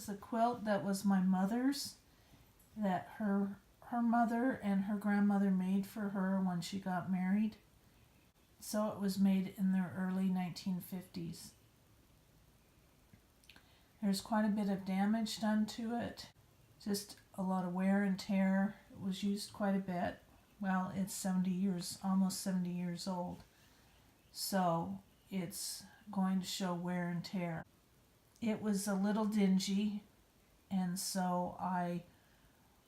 was a quilt that was my mother's, that her mother and her grandmother made for her when she got married. So it was made in the early 1950s. There's quite a bit of damage done to it, just a lot of wear and tear. It was used quite a bit. Well, it's 70 years, almost 70 years old. So it's going to show wear and tear. It was a little dingy, and so I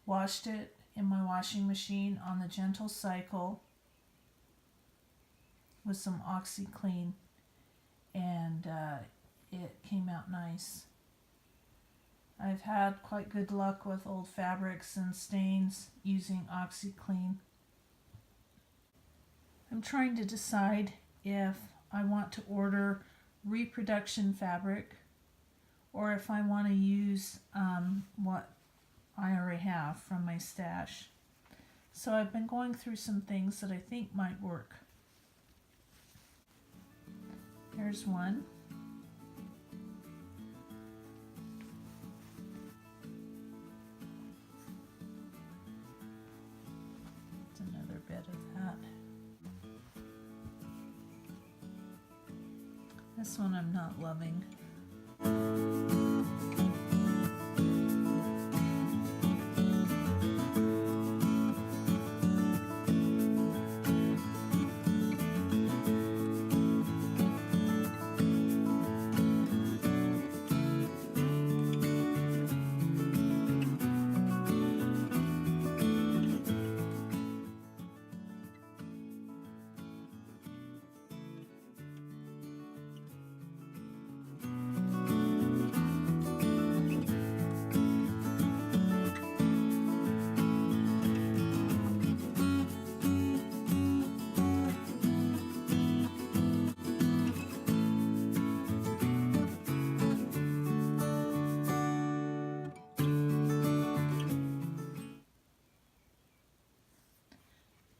washed it in my washing machine on the gentle cycle with some OxyClean, and it came out nice. I've had quite good luck with old fabrics and stains using OxyClean. I'm trying to decide if I want to order reproduction fabric or if I want to use what I already have from my stash. So I've been going through some things that I think might work. Here's one. It's another bit of that. This one I'm not loving.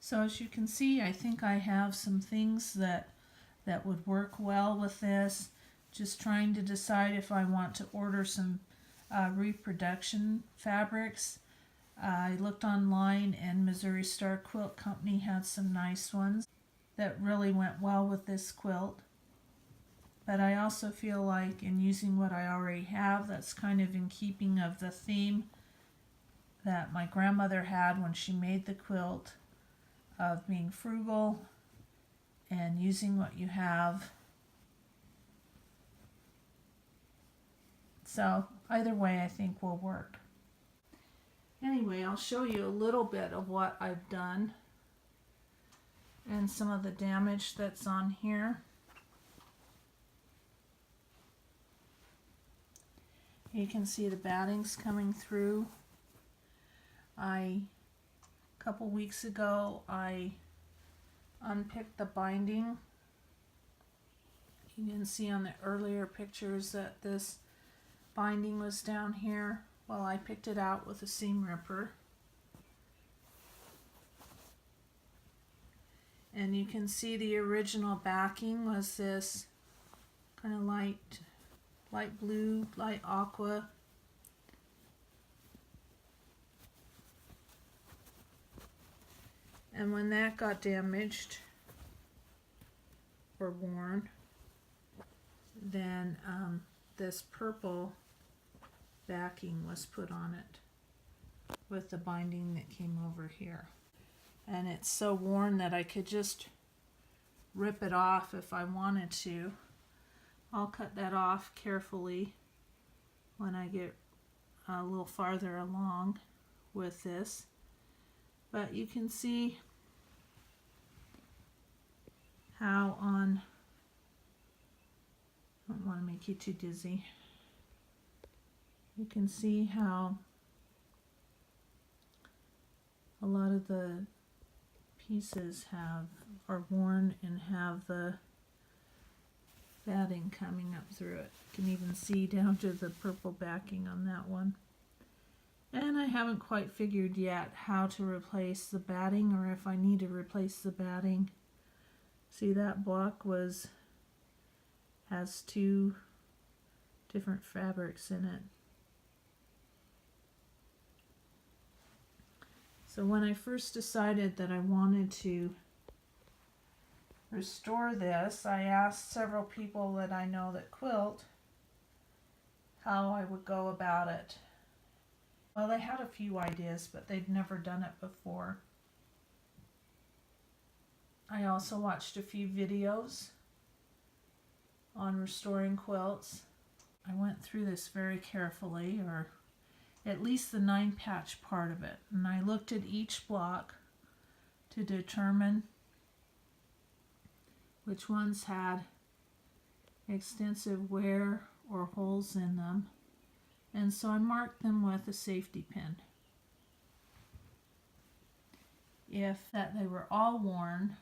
So as you can see, I think I have some things that would work well with this. Just trying to decide if I want to order some reproduction fabrics. I looked online and Missouri Star Quilt Company had some nice ones that really went well with this quilt. But I also feel like in using what I already have, that's kind of in keeping of the theme that my grandmother had when she made the quilt, of being frugal and using what you have. So either way I think will work. Anyway, I'll show you a little bit of what I've done and some of the damage that's on here. You can see the batting's coming through. A couple weeks ago I unpicked the binding. You can see on the earlier pictures that this binding was down here. Well, I picked it out with a seam ripper. And you can see the original backing was this kind of light blue, light aqua. And when that got damaged or worn, then this purple backing was put on it with the binding that came over here. And it's so worn that I could just rip it off if I wanted to. I'll cut that off carefully when I get a little farther along with this. But you can see how on, I don't want to make you too dizzy. You can see how a lot of the pieces are worn and have the batting coming up through it. You can even see down to the purple backing on that one. And I haven't quite figured yet how to replace the batting, or if I need to replace the batting. See, that block has two different fabrics in it. So when I first decided that I wanted to restore this, I asked several people that I know that quilt how I would go about it. Well, they had a few ideas, but they'd never done it before. I also watched a few videos on restoring quilts. I went through this very carefully, or at least the 9-patch part of it, and I looked at each block to determine which ones had extensive wear or holes in them, and so I marked them with a safety pin. If that they were all worn,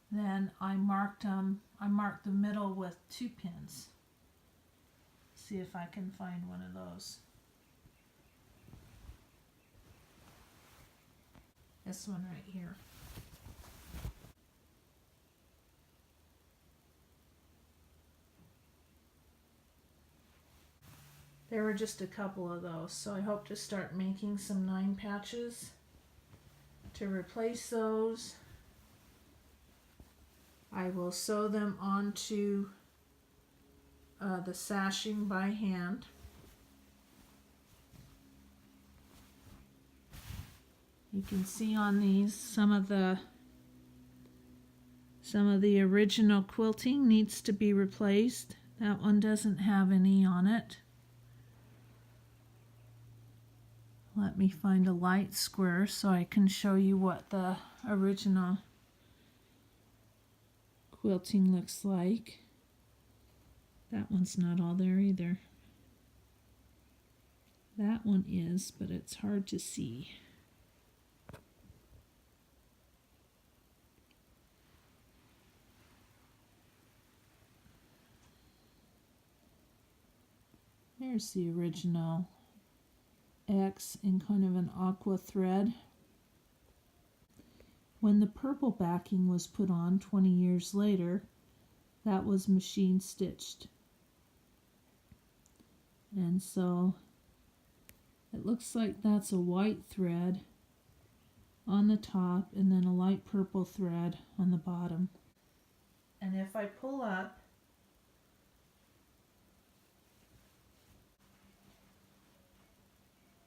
then I marked the middle with 2 pins. See if I can find one of those. This one right here. There were just a couple of those, so I hope to start making some 9 patches to replace those. I will sew them onto the sashing by hand. You can see on these some of the original quilting needs to be replaced. That one doesn't have any on it. Let me find a light square so I can show you what the original quilting looks like. That one's not all there either. That one is, but it's hard to see. There's the original X in kind of an aqua thread. When the purple backing was put on 20 years later, that was machine stitched. And so it looks like that's a white thread on the top and then a light purple thread on the bottom. And if I pull up,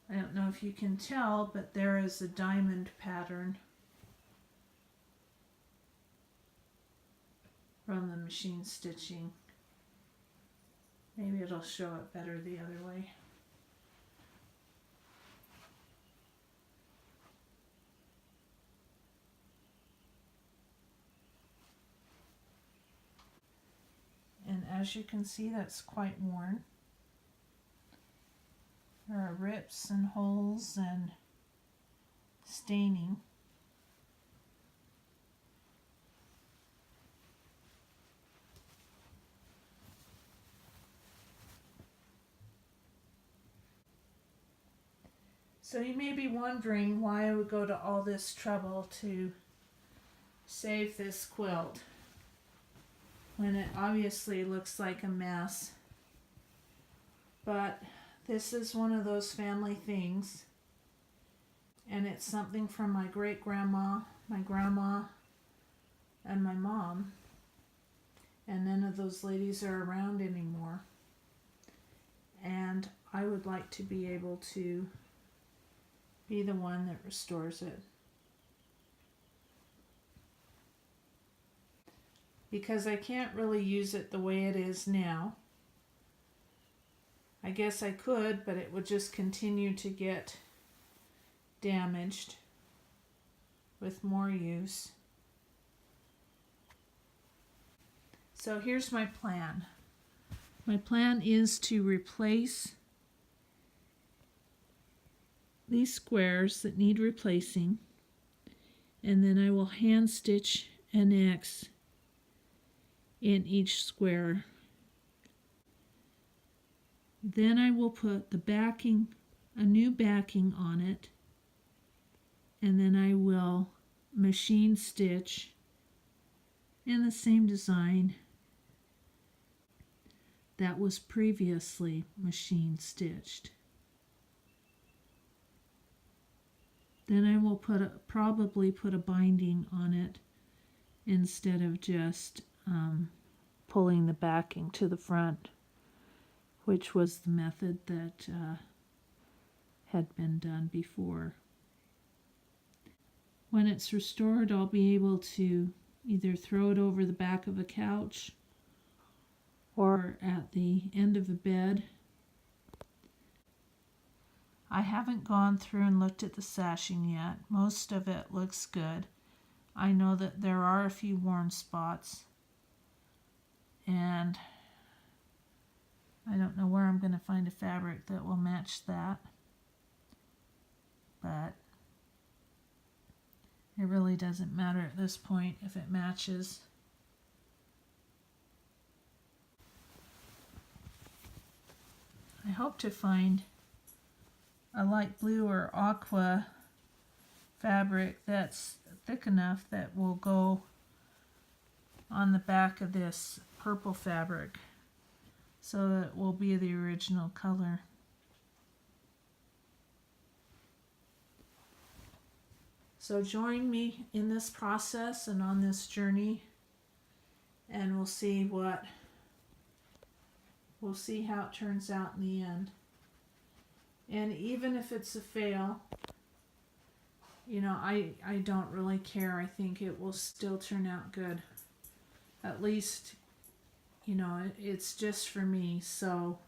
I don't know if you can tell, but there is a diamond pattern from the machine stitching. Maybe it'll show it better the other way. And as you can see, that's quite worn. There are rips and holes and staining. So you may be wondering why I would go to all this trouble to save this quilt when it obviously looks like a mess. But this is one of those family things, and it's something from my great-grandma, my grandma, and my mom, and none of those ladies are around anymore. And I would like to be able to be the one that restores it. Because I can't really use it the way it is now. I guess I could, but it would just continue to get damaged with more use. So here's my plan. My plan is to replace these squares that need replacing, and then I will hand stitch an X in each square. Then I will put the backing, a new backing on it, and then I will machine stitch in the same design that was previously machine stitched. Then I will probably put a binding on it instead of just pulling the backing to the front, which was the method that had been done before. When it's restored, I'll be able to either throw it over the back of a couch or at the end of a bed. I haven't gone through and looked at the sashing yet. Most of it looks good. I know that there are a few worn spots, and I don't know where I'm going to find a fabric that will match that, but it really doesn't matter at this point if it matches. I hope to find a light blue or aqua fabric that's thick enough that will go on the back of this purple fabric so that it will be the original color. So join me in this process and on this journey, and we'll see how it turns out in the end. And even if it's a fail, you know, I don't really care. I think it will still turn out good. At least, you know, it's just for me, so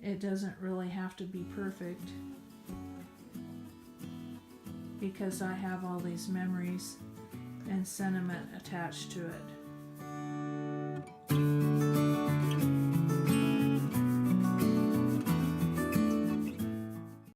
it doesn't really have to be perfect, because I have all these memories and sentiment attached to it.